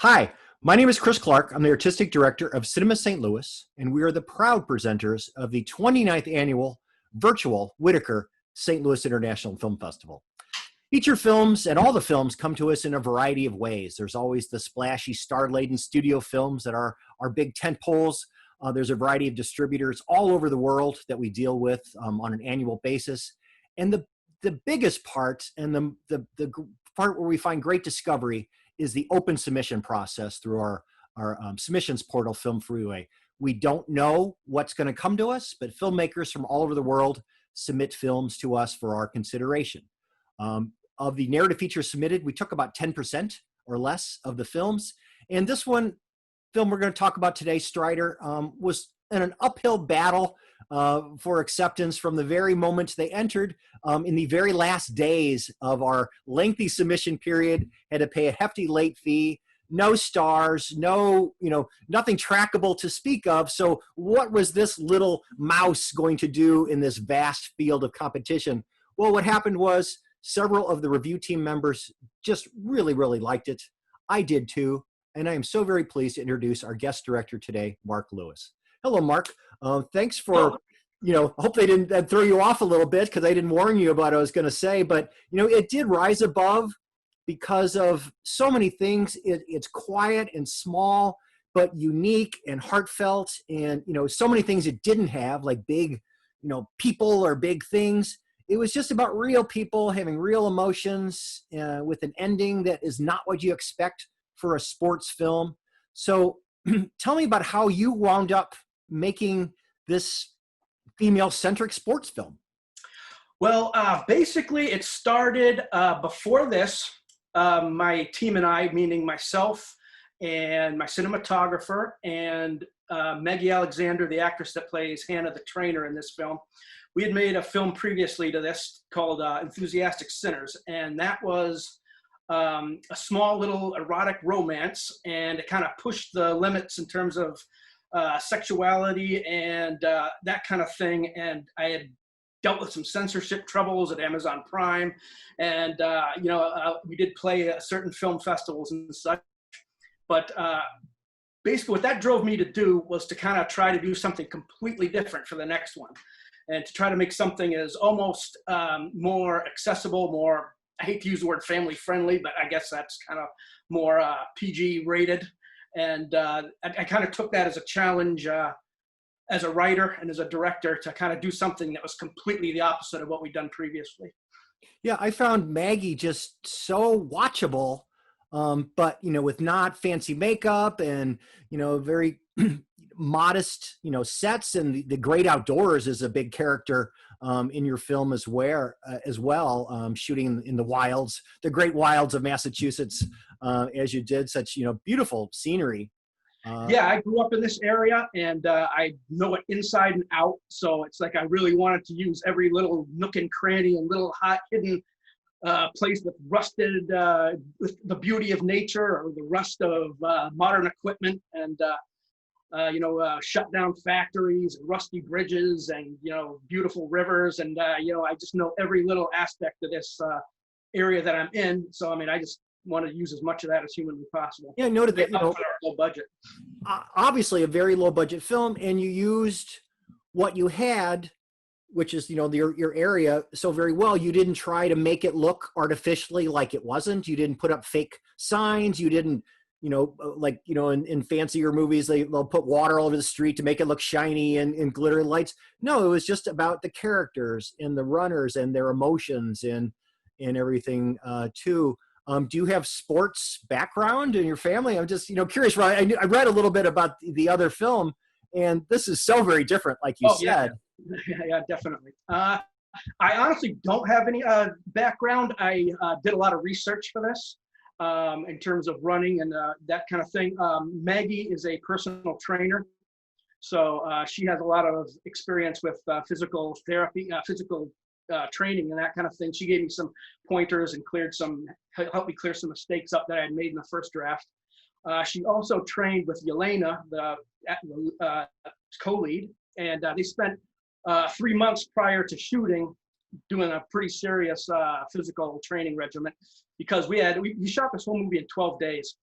Hi, my name is Chris Clark. I'm the Artistic Director of Cinema St. Louis, and we are the proud presenters of the 29th Annual Virtual Whitaker St. Louis International Film Festival. Feature films and all the films come to us in a variety of ways. There's always the splashy, star-laden studio films that are our big tent poles. There's a variety of distributors all over the world that we deal with on an annual basis. And the biggest part and the part where we find great discovery is the open submission process through our submissions portal, Film Freeway. We don't know what's going to come to us, but filmmakers from all over the world submit films to us for our consideration. Of the narrative features submitted, we took about 10% or less of the films. And this one film we're going to talk about today, Strider, was in an uphill battle for acceptance from the very moment they entered. In the very last days of our lengthy submission period, had to pay a hefty late fee, no stars, nothing trackable to speak of. So what was this little mouse going to do in this vast field of competition? Well, what happened was several of the review team members just really, really liked it. I did too. And I am so very pleased to introduce our guest director today, Mark Lewis. Hello, Mark. Thanks for, I hope they didn't throw you off a little bit because I didn't warn you about what I was going to say, but, it did rise above because of so many things. It's quiet and small, but unique and heartfelt. And, so many things it didn't have, like big, people or big things. It was just about real people having real emotions with an ending that is not what you expect for a sports film. So tell me about how you wound up making this female-centric sports film. Well, basically it started before this. My team and I, meaning myself and my cinematographer and Maggie Alexander, the actress that plays Hannah the trainer in this film, we had made a film previously to this called Enthusiastic Sinners, and that was a small little erotic romance, and it kind of pushed the limits in terms of sexuality and that kind of thing. And I had dealt with some censorship troubles at Amazon Prime, and we did play at certain film festivals and such. But basically what that drove me to do was to kind of try to do something completely different for the next one, and to try to make something as almost more accessible, more, I hate to use the word family friendly, but I guess that's kind of more PG rated. And I kind of took that as a challenge as a writer and as a director to kind of do something that was completely the opposite of what we'd done previously. Yeah, I found Maggie just so watchable, but, with not fancy makeup and, very modest, sets, and the great outdoors is a big character in your film as well, shooting in the wilds, the great wilds of Massachusetts, as you did such, beautiful scenery. Yeah, I grew up in this area, and I know it inside and out. So it's like I really wanted to use every little nook and cranny and little hot hidden place with rusted, with the beauty of nature or the rust of modern equipment, and shut down factories, rusty bridges, and beautiful rivers, and I just know every little aspect of this area that I'm in. So I just want to use as much of that as humanly possible. Yeah, I noted that for our low budget. Obviously a very low budget film, and you used what you had, which is your area, so very well. You didn't try to make it look artificially like it wasn't. You didn't put up fake signs. You didn't in fancier movies, they'll put water all over the street to make it look shiny and glittering lights. No, it was just about the characters and the runners and their emotions and everything too. Do you have sports background in your family? I'm just, curious, right? I read a little bit about the other film, and this is so very different, like you said. Yeah, definitely. I honestly don't have any background. I did a lot of research for this. In terms of running and that kind of thing. Maggie is a personal trainer, so she has a lot of experience with physical therapy, physical training and that kind of thing. She gave me some pointers and helped me clear some mistakes up that I had made in the first draft. She also trained with Yelena, the co-lead, and they spent 3 months prior to shooting doing a pretty serious physical training regimen, because we shot this whole movie in 12 days.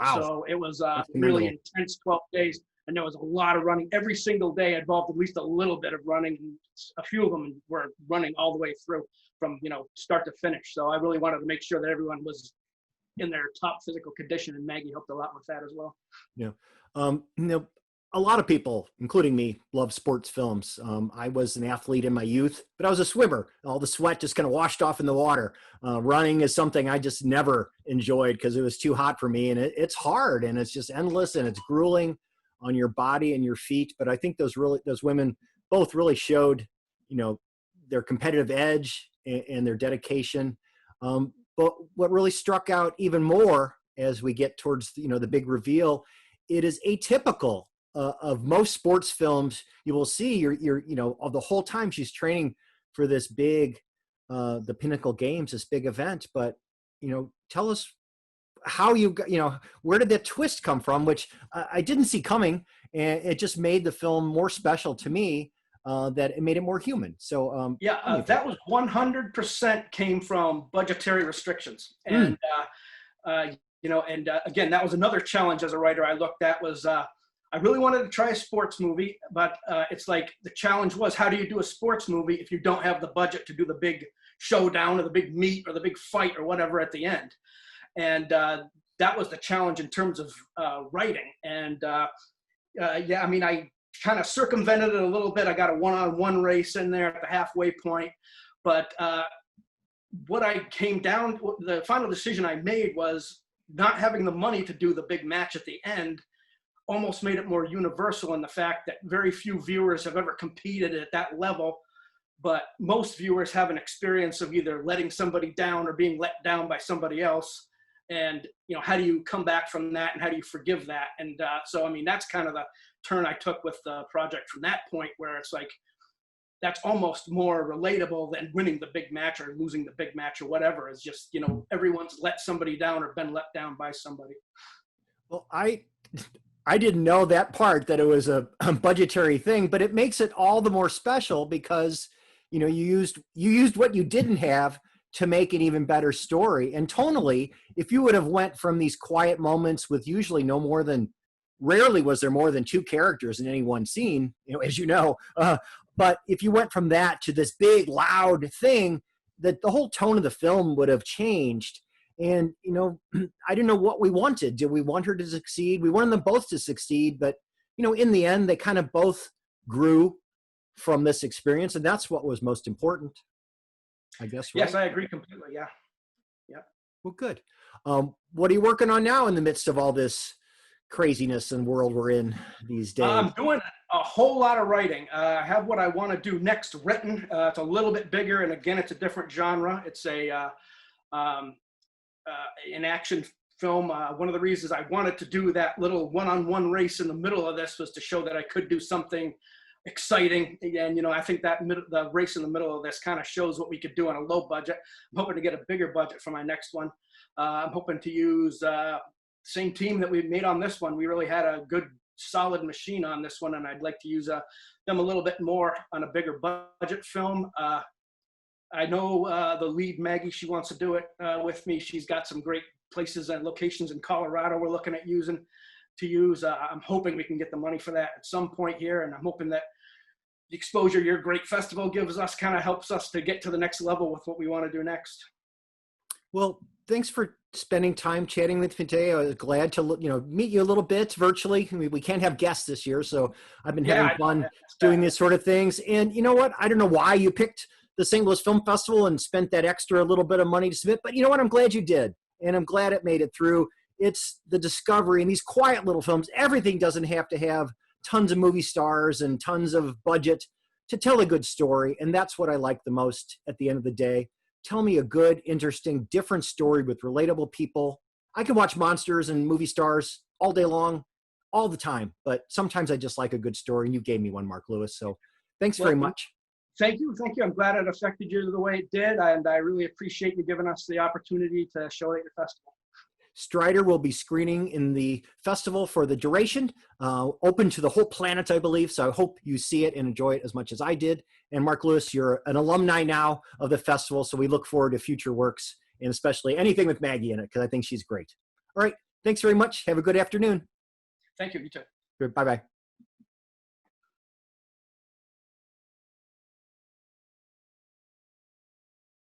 Wow. So it was That's really commendable. intense 12 days. And there was a lot of running. Every single day involved at least a little bit of running. And a few of them were running all the way through from, start to finish. So I really wanted to make sure that everyone was in their top physical condition, and Maggie helped a lot with that as well. Yeah. A lot of people, including me, love sports films. I was an athlete in my youth, but I was a swimmer. All the sweat just kind of washed off in the water. Running is something I just never enjoyed because it was too hot for me, and it's hard, and it's just endless, and it's grueling on your body and your feet. But I think those women both really showed, their competitive edge and their dedication. But what really struck out even more as we get towards the big reveal, it is atypical of most sports films. You will see the whole time she's training for this big, the Pinnacle Games, this big event. But tell us how where did that twist come from, which I didn't see coming, and it just made the film more special to me. That it made it more human. So that was 100% came from budgetary restrictions, and again, that was another challenge as a writer I looked at was I really wanted to try a sports movie, but it's like the challenge was, how do you do a sports movie if you don't have the budget to do the big showdown or the big meet or the big fight or whatever at the end? And that was the challenge in terms of writing. And I kind of circumvented it a little bit. I got a one-on-one race in there at the halfway point. But what I came down, the final decision I made was not having the money to do the big match at the end almost made it more universal in the fact that very few viewers have ever competed at that level, but most viewers have an experience of either letting somebody down or being let down by somebody else. And, how do you come back from that, and how do you forgive that? And that's kind of the turn I took with the project from that point, where it's like, that's almost more relatable than winning the big match or losing the big match or whatever. It's just, everyone's let somebody down or been let down by somebody. Well, I didn't know that part, that it was a budgetary thing, but it makes it all the more special because, you used what you didn't have to make an even better story. And tonally, if you would have went from these quiet moments with usually rarely was there more than two characters in any one scene, as but if you went from that to this big, loud thing, that the whole tone of the film would have changed. And, I didn't know what we wanted. Did we want her to succeed? We wanted them both to succeed, but, in the end, they kind of both grew from this experience. And that's what was most important, I guess. Right? Yes, I agree completely. Yeah. Well, good. What are you working on now in the midst of all this craziness and world we're in these days? I'm doing a whole lot of writing. I have what I want to do next written. It's a little bit bigger, and again, it's a different genre. It's an action film. One of the reasons I wanted to do that little one-on-one race in the middle of this was to show that I could do something exciting. And, I think that the race in the middle of this kind of shows what we could do on a low budget. I'm hoping to get a bigger budget for my next one. I'm hoping to use same team that we made on this one. We really had a good, solid machine on this one, and I'd like to use them a little bit more on a bigger budget film. I know the lead, Maggie, she wants to do it with me. She's got some great places and locations in Colorado we're looking at use. I'm hoping we can get the money for that at some point here, and I'm hoping that the exposure your great festival gives us kind of helps us to get to the next level with what we want to do next. Well, thanks for spending time chatting with me today. I was glad to meet you a little bit virtually. I mean, we can't have guests this year, so I've been having fun doing these sort of things. And you know what? I don't know why you picked the St. Louis Film Festival and spent that extra little bit of money to submit, but you know what? I'm glad you did, and I'm glad it made it through. It's the discovery and these quiet little films. Everything doesn't have to have tons of movie stars and tons of budget to tell a good story, and that's what I like the most at the end of the day. Tell me a good, interesting, different story with relatable people. I can watch monsters and movie stars all day long, all the time, but sometimes I just like a good story, and you gave me one, Mark Lewis, so thanks very much. Thank you. I'm glad it affected you the way it did, and I really appreciate you giving us the opportunity to show it at your festival. Strider will be screening in the festival for the duration, open to the whole planet, I believe. So I hope you see it and enjoy it as much as I did. And Mark Lewis, you're an alumni now of the festival, so we look forward to future works, and especially anything with Maggie in it, because I think she's great. All right. Thanks very much. Have a good afternoon. Thank you. You too. Bye bye.